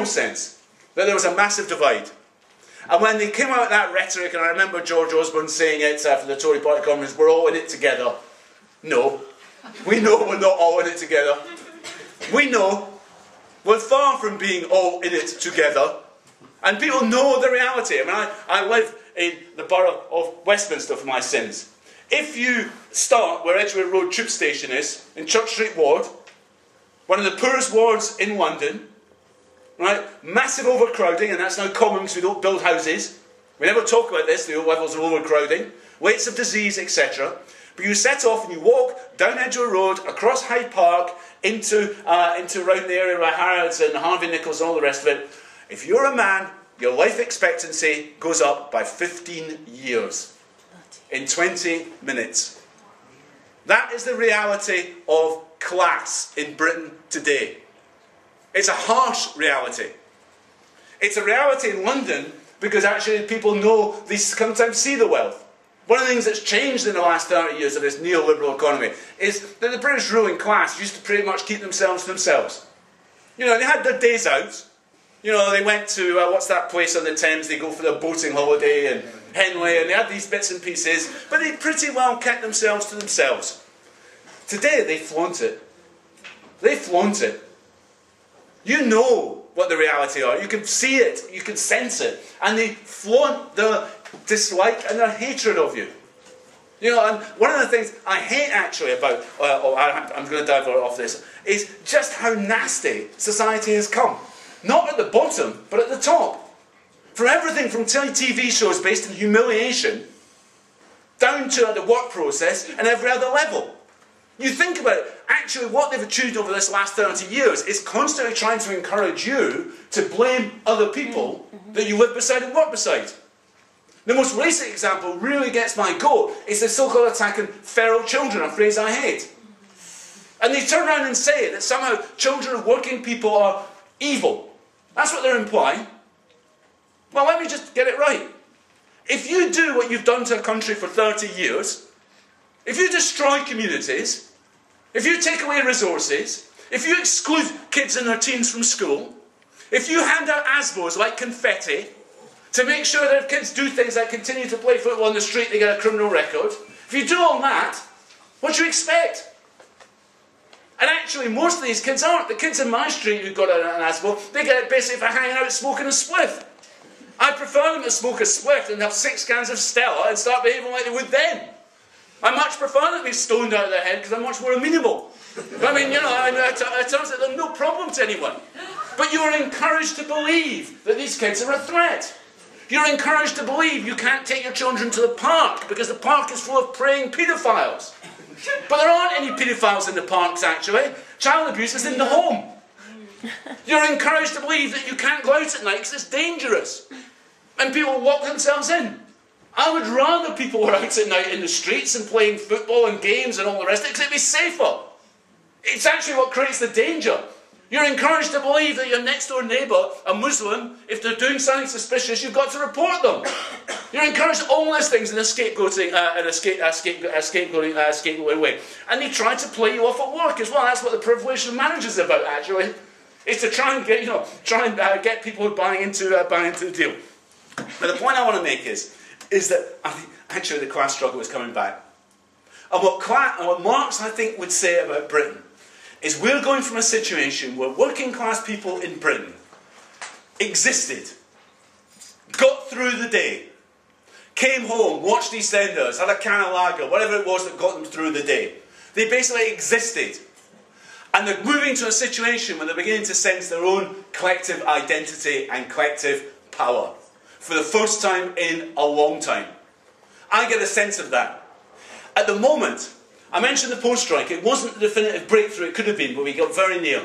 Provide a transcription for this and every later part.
sense that there was a massive divide. And when they came out with that rhetoric, and I remember George Osborne saying it for the Tory Party conference, we're all in it together. No. We know we're not all in it together. We know we're far from being all in it together. And people know the reality. I mean, I live in the borough of Westminster for my sins. If you start where Edgware Road Tube Station is, in Church Street Ward, one of the poorest wards in London, right? Massive overcrowding, and that's now common because we don't build houses. We never talk about this, the levels of overcrowding, rates of disease, etc. But you set off and you walk down Edgware Road, across Hyde Park, into around the area where Harrods and Harvey Nichols and all the rest of it. If you're a man, your life expectancy goes up by 15 years in 20 minutes. That is the reality of class in Britain today. It's a harsh reality. It's a reality in London because actually people know, they sometimes see the wealth. One of the things that's changed in the last 30 years of this neoliberal economy is that the British ruling class used to pretty much keep themselves to themselves. You know, they had their days out. You know, they went to, what's that place on the Thames, they go for their boating holiday, and Henley, and they had these bits and pieces, but they pretty well kept themselves to themselves. Today, they flaunt it. They flaunt it. You know what the reality are. You can see it, you can sense it, and they flaunt their dislike and their hatred of you. You know, and one of the things I hate actually about, I'm going to divert off this, is just how nasty society has come. Not at the bottom, but at the top. From everything from TV shows based in humiliation, down to the work process and every other level. You think about it, actually what they've achieved over this last 30 years is constantly trying to encourage you to blame other people that you live beside and work beside. The most recent example really gets my goat. It's the so-called attack on feral children, a phrase I hate. And they turn around and say that somehow children of working people are evil. That's what they're implying. Well, let me just get it right. If you do what you've done to a country for 30 years, if you destroy communities, if you take away resources, if you exclude kids and their teens from school, if you hand out ASBOs like confetti to make sure that if kids do things like continue to play football on the street, they get a criminal record, if you do all that, what do you expect? And actually, most of these kids aren't. The kids in my street who got an ASBO, they get it basically for hanging out smoking a spliff. I prefer them to smoke a spliff than have 6 cans of Stella and start behaving like they would then. I much prefer them to be stoned out of their head because I'm much more amenable. I mean, you know, it turns out they're no problem to anyone. But you're encouraged to believe that these kids are a threat. You're encouraged to believe you can't take your children to the park because the park is full of preying paedophiles. But there aren't any paedophiles in the parks, actually. Child abuse is in the home. You're encouraged to believe that you can't go out at night because it's dangerous. And people lock themselves in. I would rather people were out at night in the streets and playing football and games and all the rest of it because it'd be safer. It's actually what creates the danger. You're encouraged to believe that your next door neighbour, a Muslim, if they're doing something suspicious, you've got to report them. You're encouraged all these things in a scapegoating way. And they try to play you off at work as well. That's what the privileged managers are about, actually. Is to try and get, get people buying into the deal. But the point I want to make is that I think actually the class struggle is coming back. And what Marx, I think, would say about Britain is we're going from a situation where working class people in Britain existed, got through the day, came home, watched EastEnders, had a can of lager, whatever it was that got them through the day. They basically existed. And they're moving to a situation where they're beginning to sense their own collective identity and collective power. For the first time in a long time. I get a sense of that. At the moment, I mentioned the post-strike. It wasn't the definitive breakthrough it could have been, but we got very near.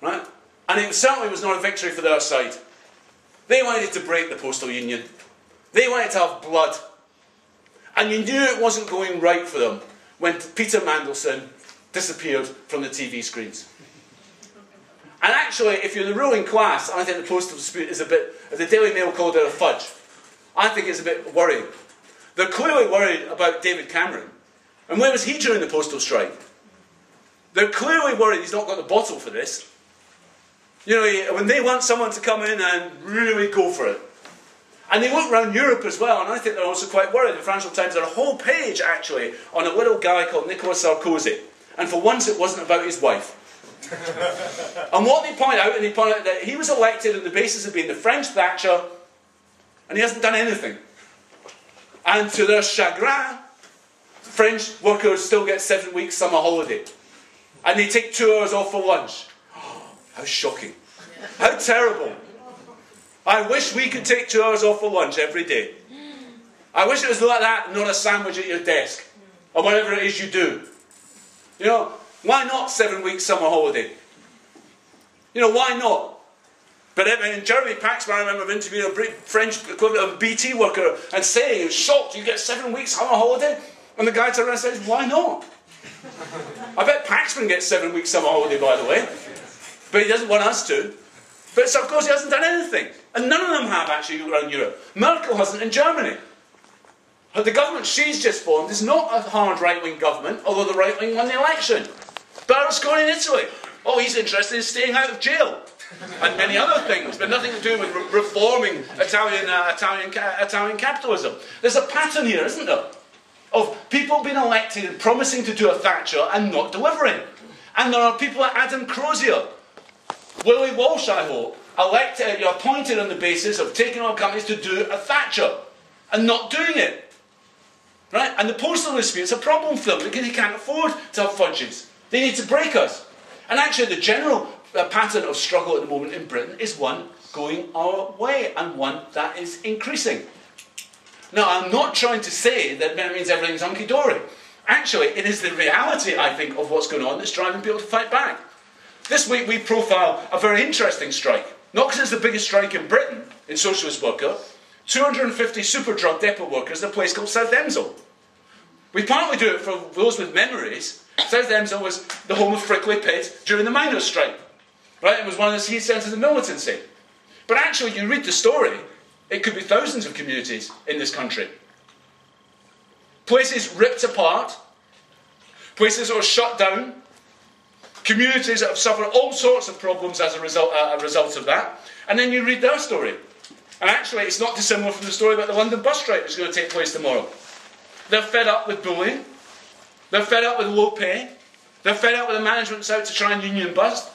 Right? And it certainly was not a victory for their side. They wanted to break the postal union. They wanted to have blood. And you knew it wasn't going right for them when Peter Mandelson disappeared from the TV screens. And actually, if you're the ruling class, I think the postal dispute is a bit, as the Daily Mail called it, a fudge. I think it's a bit worrying. They're clearly worried about David Cameron. And where was he during the postal strike? They're clearly worried he's not got the bottle for this. You know, when they want someone to come in and really go for it. And they look around Europe as well, and I think they're also quite worried. The Financial Times had a whole page, actually, on a little guy called Nicolas Sarkozy. And for once it wasn't about his wife. And what they point out, that he was elected on the basis of being the French Thatcher, and he hasn't done anything. And to their chagrin, French workers still get 7 weeks summer holiday. And they take 2 hours off for lunch. Oh, how shocking. How terrible. I wish we could take 2 hours off for lunch every day. I wish it was like that, not a sandwich at your desk. Or whatever it is you do. You know, why not 7 weeks summer holiday? You know, why not? But in Jeremy Paxman, I remember interviewing a French equivalent of a BT worker and saying, he was shocked, you get 7 weeks summer holiday? And the guy turned around and says, why not? I bet Paxman gets 7 weeks summer holiday, by the way. But he doesn't want us to. But Sarkozy hasn't done anything. And none of them have, actually, around Europe. Merkel hasn't in Germany. The government she's just formed is not a hard right-wing government, although the right-wing won the election. Berlusconi in Italy. Oh, he's interested in staying out of jail. And many other things, but nothing to do with reforming Italian capitalism. There's a pattern here, isn't there? Of people being elected and promising to do a Thatcher and not delivering. And there are people like Adam Crozier, Willie Walsh, I hope, appointed on the basis of taking on companies to do a Thatcher and not doing it. Right? And the postal dispute's a problem for them because they can't afford to have fudges. They need to break us. And actually the general pattern of struggle at the moment in Britain is one going our way and one that is increasing. Now, I'm not trying to say that means everything's hunky-dory. Actually, it is the reality, I think, of what's going on that's driving people to fight back. This week we profile a very interesting strike. Not because it's the biggest strike in Britain, in socialist worker. 250 Superdrug depot workers in a place called Southensel. We partly do it for those with memories. Southensel was the home of Frickley Pitt during the miners' strike. Right? It was one of the heat centres of militancy. But actually, you read the story, it could be thousands of communities in this country. Places ripped apart, places that were shut down, communities that have suffered all sorts of problems as a result of that. And then you read their story. And actually, it's not dissimilar from the story about the London bus strike that's going to take place tomorrow. They're fed up with bullying. They're fed up with low pay. They're fed up with the management that's out to try and union bust.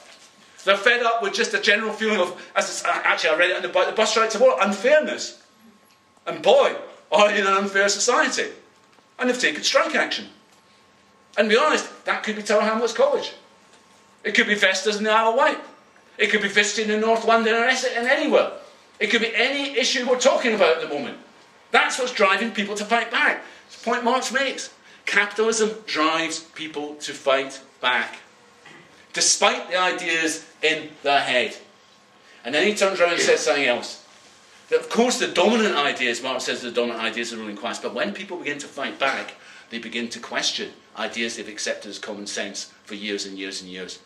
They're fed up with just a general feeling of, actually I read it about the bus strike tomorrow, unfairness. And boy, are you in an unfair society. And they've taken strike action. And to be honest, that could be Tower Hamlets College. It could be Vestas in the Isle of Wight. It could be visiting in North London or Essex and anywhere. It could be any issue we're talking about at the moment. That's what's driving people to fight back. It's the point Marx makes. Capitalism drives people to fight back. Despite the ideas in their head. And then he turns around and says something else. That of course the dominant ideas, Marx says the dominant ideas are the ruling class, but when people begin to fight back, they begin to question ideas they've accepted as common sense for years and years and years.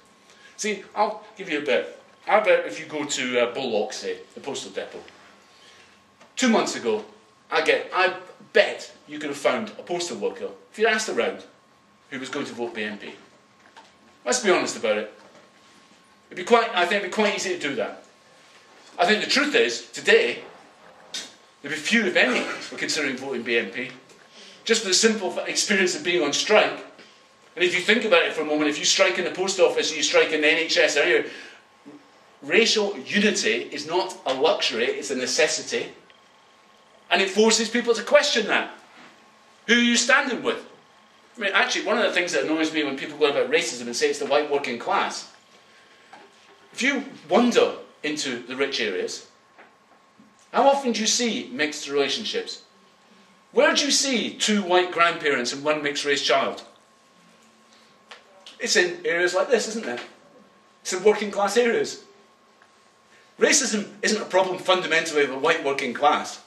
See, I'll give you a bit. How about if you go to Bullock, say, the postal depot. 2 months ago, I bet you could have found a postal worker, if you'd asked around, who was going to vote BNP. Let's be honest about it. I think it'd be quite easy to do that. I think the truth is, today, there'd be few, if any, who are considering voting BNP. Just for the simple experience of being on strike. And if you think about it for a moment, if you strike in the post office or you strike in the NHS, anyway, racial unity is not a luxury, it's a necessity. And it forces people to question that. Who are you standing with? I mean, actually, one of the things that annoys me when people go about racism and say it's the white working class, if you wander into the rich areas, how often do you see mixed relationships? Where do you see 2 white grandparents and 1 mixed race child? It's in areas like this, isn't it? It's in working class areas. Racism isn't a problem fundamentally of a white working class.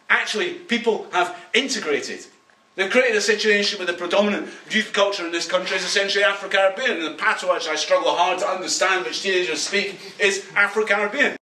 Actually, people have integrated. They've created a situation where the predominant youth culture in this country is essentially Afro-Caribbean. And the patois, which I struggle hard to understand, which teenagers speak, is Afro-Caribbean.